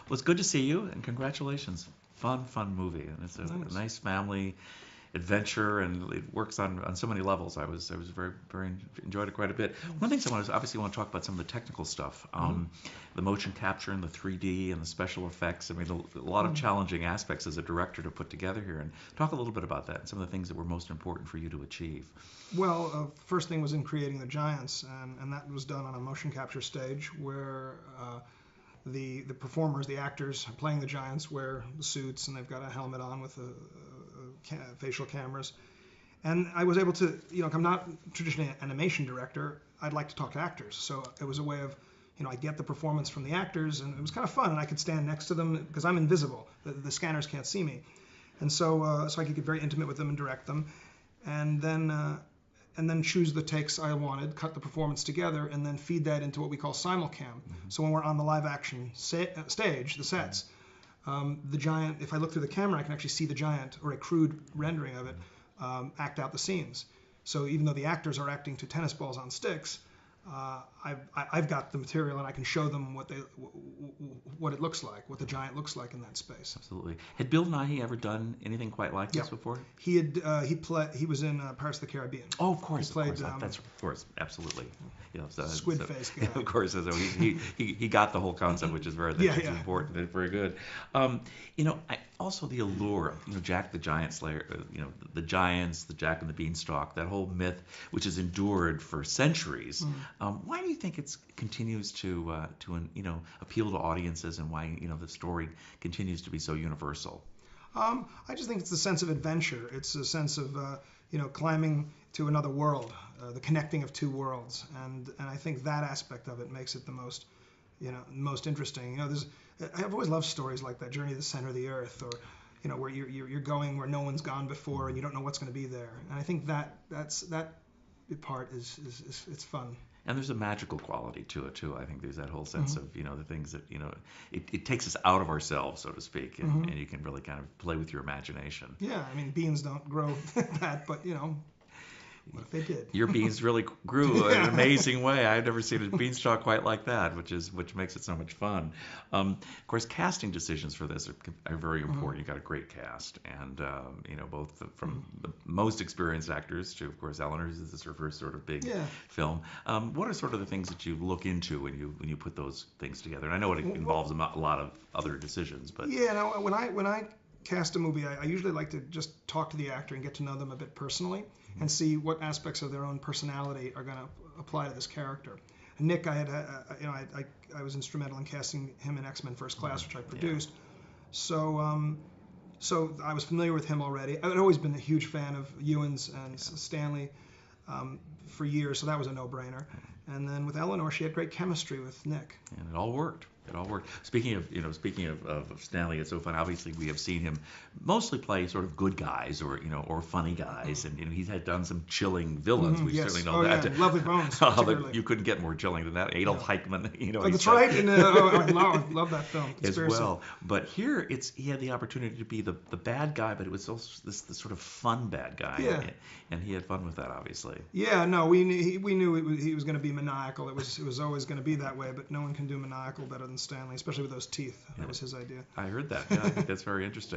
Well, it's good to see you, and congratulations. Fun movie, and it's a Thanks. nice family adventure, and it works on so many levels. I was very enjoyed it quite a bit. One of the things I want to obviously want to talk about some of the technical stuff, the motion capture and the 3D and the special effects. I mean, a lot of challenging aspects as a director to put together here, and talk a little bit about that and some of the things that were most important for you to achieve. Well, first thing was in creating the giants, and that was done on a motion capture stage where the performers, the actors playing the giants, wear the suits and they've got a helmet on with facial cameras. And I was able to, I'm not traditionally an animation director. I'd like to talk to actors, so it was a way of, I get the performance from the actors, and it was kind of fun. And I could stand next to them because I'm invisible. The scanners can't see me, and so I could get very intimate with them and direct them, and then choose the takes I wanted, cut the performance together, and then feed that into what we call simulcam. So when we're on the live action stage, the sets, the giant, if I look through the camera, I can actually see the giant, or a crude rendering of it, act out the scenes. So even though the actors are acting to tennis balls on sticks, I've got the material, and I can show them what it looks like, what the giant looks like in that space. Absolutely. Had Bill Nighy ever done anything quite like this before? He was in Pirates of the Caribbean. Oh, of course, He played, that's of course, absolutely. Squid face guy. Of course, so he got the whole concept, which is very important and very good. Also the allure of Jack the Giant Slayer, the giants, the Jack and the Beanstalk, that whole myth which has endured for centuries. Why do you think it continues to appeal to audiences, and why the story continues to be so universal? I just think it's a sense of adventure. It's a sense of climbing to another world, the connecting of two worlds, and I think that aspect of it makes it the most interesting. I've always loved stories like that, Journey to the Center of the Earth, or where you're going where no one's gone before and you don't know what's going to be there. And I think that part is it's fun. And there's a magical quality to it too. I think there's that whole sense of the things that it takes us out of ourselves, so to speak, and you can really kind of play with your imagination. Yeah, I mean, beans don't grow that, but what if they did? Your beans really grew in an amazing way. I've never seen a beanstalk quite like that, which makes it so much fun. Of course, casting decisions for this are very important. You got a great cast, and both from the most experienced actors to, of course, Eleanor, this is her first sort of big film. What are sort of the things that you look into when you put those things together? And I know it involves a lot of other decisions, but when I cast a movie, I usually like to just talk to the actor and get to know them a bit personally, and see what aspects of their own personality are going to apply to this character. And Nick, I was instrumental in casting him in X-Men First Class, which I produced. So I was familiar with him already. I'd always been a huge fan of Ewan's and Stanley for years, so that was a no-brainer. And then with Eleanor, she had great chemistry with Nick. And it all worked. It all worked. Speaking of Stanley, it's so fun. Obviously, we have seen him mostly play sort of good guys or funny guys, and he's had done some chilling villains. We certainly know that. Yeah. Lovely Bones. You couldn't get more chilling than that. Adolf Eichmann. That's right. And, I love that film. As well. But here, he had the opportunity to be the bad guy, but it was also this sort of fun bad guy. Yeah. And he had fun with that, obviously. Yeah. No, we knew he was going to be maniacal. It was always going to be that way. But no one can do maniacal better than Stanley, especially with those teeth. That was his idea. I heard that. Yeah, I think that's very interesting.